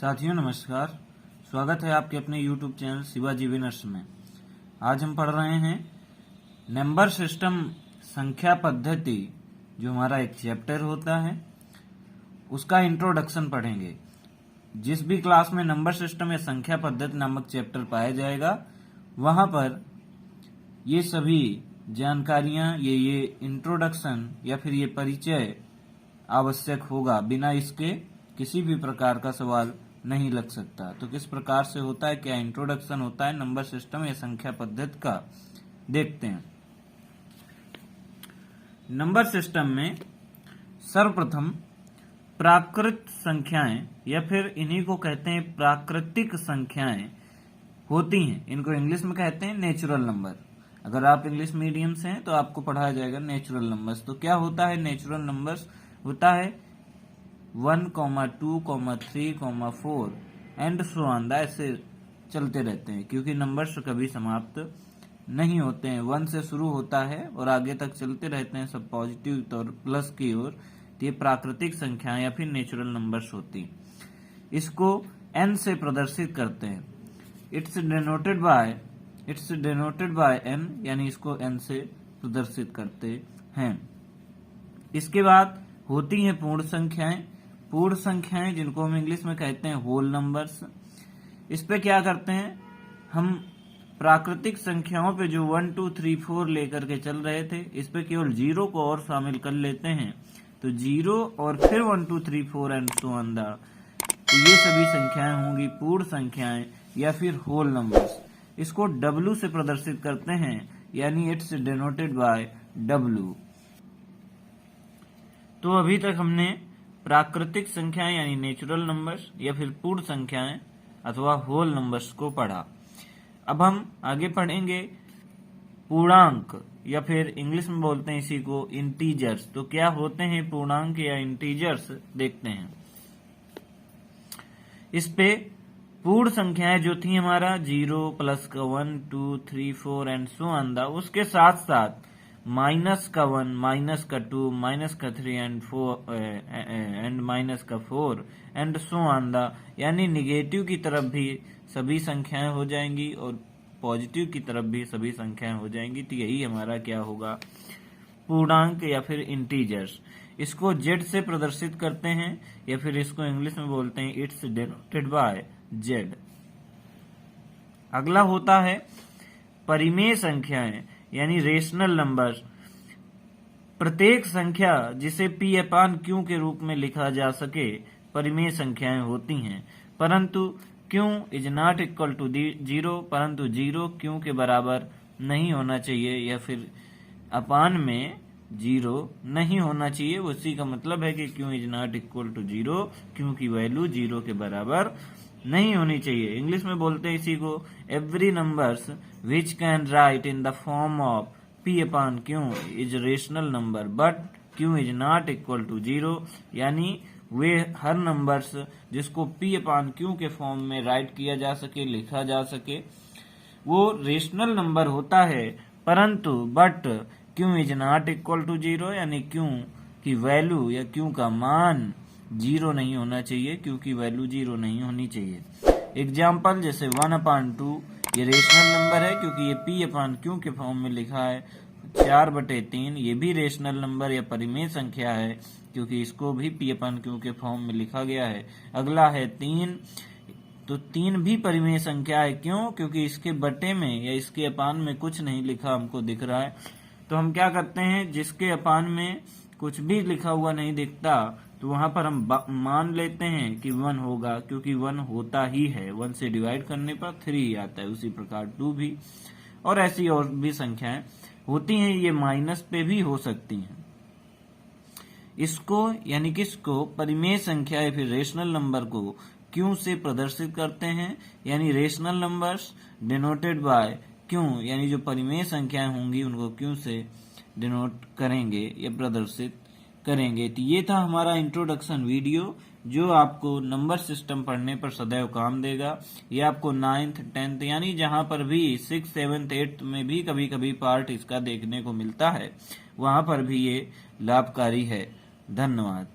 साथियों नमस्कार। स्वागत है आपके अपने YouTube चैनल शिवाजी विनर्स में। आज हम पढ़ रहे हैं नंबर सिस्टम संख्या पद्धति, जो हमारा एक चैप्टर होता है उसका इंट्रोडक्शन पढ़ेंगे। जिस भी क्लास में नंबर सिस्टम या संख्या पद्धति नामक चैप्टर पाया जाएगा वहां पर ये सभी जानकारियां, ये इंट्रोडक्शन या फिर ये परिचय आवश्यक होगा। बिना इसके किसी भी प्रकार का सवाल नहीं लग सकता। तो किस प्रकार से होता है, क्या इंट्रोडक्शन होता है नंबर सिस्टम या संख्या पद्धति का, देखते हैं। नंबर सिस्टम में सर्वप्रथम प्राकृत संख्याएं या फिर इन्हीं को कहते हैं प्राकृतिक संख्याएं होती हैं। इनको इंग्लिश में कहते हैं नेचुरल नंबर। अगर आप इंग्लिश मीडियम से हैं तो आपको पढ़ाया जाएगा नेचुरल नंबर्स। तो क्या होता है नेचुरल नंबर्स? होता है 1, 2, 3, 4 एंड सो ऑन, ऐसे चलते रहते हैं, क्योंकि नंबर्स कभी समाप्त नहीं होते हैं। 1 से शुरू होता है और आगे तक चलते रहते हैं, सब पॉजिटिव तौर प्लस की ओर। तो ये प्राकृतिक संख्याएं या फिर नेचुरल नंबर्स होती। इसको n से प्रदर्शित करते हैं। इट्स डिनोटेड बाय n, यानी इसको n से प्रदर्शित करते हैं। इसके बाद होती हैं पूर्ण संख्याएं। पूर्ण संख्याएं जिनको हम इंग्लिश में कहते हैं होल नंबर्स। इस पे क्या करते हैं हम, प्राकृतिक संख्याओं पे जो 1, 2, 3, 4 लेकर के चल रहे थे, इस पे केवल 0 को और शामिल कर लेते हैं। तो 0 और फिर 1, 2, 3, 4 एंड सो ऑन। तो ये सभी संख्याएं होंगी पूर्ण संख्याएं या फिर होल नंबर्स। इसको W से प्रदर्शित करते हैं, यानी इट्स डिनोटेड बाय W। तो अभी तक हमने प्राकृतिक संख्याएं यानी नेचुरल नंबर्स या फिर पूर्ण संख्याएं अथवा होल नंबर्स को पढ़ा। अब हम आगे पढ़ेंगे पूर्णांक, या फिर इंग्लिश में बोलते हैं इसी को इंटीजर्स। तो क्या होते हैं पूर्णांक या इंटीजर्स, देखते हैं। इस पे पूर्ण संख्याएं जो थी हमारा 0 प्लस का 1, 2, 3, 4 एंड सो ऑन, उसके साथ साथ माइनस का 1, माइनस का 2, माइनस का 3 एंड माइनस का 4 एंड सो ऑन, यानी निगेटिव की तरफ भी सभी संख्याएं हो जाएंगी और पॉजिटिव की तरफ भी सभी संख्याएं हो जाएंगी। तो यही हमारा क्या होगा, पूर्णांक या फिर इंटीजर्स। इसको Z से प्रदर्शित करते हैं या फिर इसको इंग्लिश में बोलते हैं इट्स डिनोटेड बाय Z। अगला होता है परिमेय संख्याएं यानी रेशनल नंबर। प्रत्येक संख्या जिसे P/Q के रूप में लिखा जा सके परिमेय संख्याएं होती हैं, परंतु Q is not equal to 0, परंतु 0 Q के बराबर नहीं होना चाहिए, या फिर अपान में 0 नहीं होना चाहिए। उसी का मतलब है कि Q is not equal to 0, Q की वैल्यू 0 के बराबर नहीं होनी चाहिए। इंग्लिश में बोलते हैं इसी को every numbers which can write in the form of P/Q is rational number but Q is not equal to 0, यानी वे हर नंबर्स जिसको P/Q के फॉर्म में राइट किया जा सके, लिखा जा सके, वो रेशनल नंबर होता है, परंतु but Q is not equal to 0, यानी Q की वैल्यू या Q का मान 0 नहीं होना चाहिए, Q की वैल्यू 0 नहीं होनी चाहिए। एग्जाम्पल जैसे 1/2 ये रेशनल नंबर है क्योंकि ये P/Q के फॉर्म में लिखा है। 4/3 ये भी रेशनल नंबर या परिमेय संख्या है क्योंकि इसको भी P/Q के फॉर्म में लिखा गया है। अगला है 3, तो 3 भी परिमेय संख्या है। क्यों? क्योंकि इसके बटे में या इसके अपान में कुछ नहीं लिखा हमको दिख रहा है। तो हम क्या करते हैं, जिसके अपान में कुछ भी लिखा हुआ नहीं दिखता तो वहां पर हम मान लेते हैं कि 1 होगा, क्योंकि 1 होता ही है। 1 से डिवाइड करने पर 3 आता है। उसी प्रकार 2 भी, और ऐसी और भी संख्याएं होती हैं। ये माइनस पे भी हो सकती हैं। इसको यानी किसको, परिमेय संख्या या फिर रेशनल नंबर को Q से प्रदर्शित करते हैं, यानी rational numbers denoted by Q, यानी जो परिमेय संख्याएं होंगी उनको Q से डिनोट करेंगे या प्रदर्शित करेंगे। तो ये था हमारा इंट्रोडक्शन वीडियो, जो आपको नंबर सिस्टम पढ़ने पर सदैव काम देगा। ये आपको 9th 10th यानी जहां पर भी 6th 7th 8th में भी कभी कभी पार्ट इसका देखने को मिलता है, वहां पर भी ये लाभकारी है। धन्यवाद।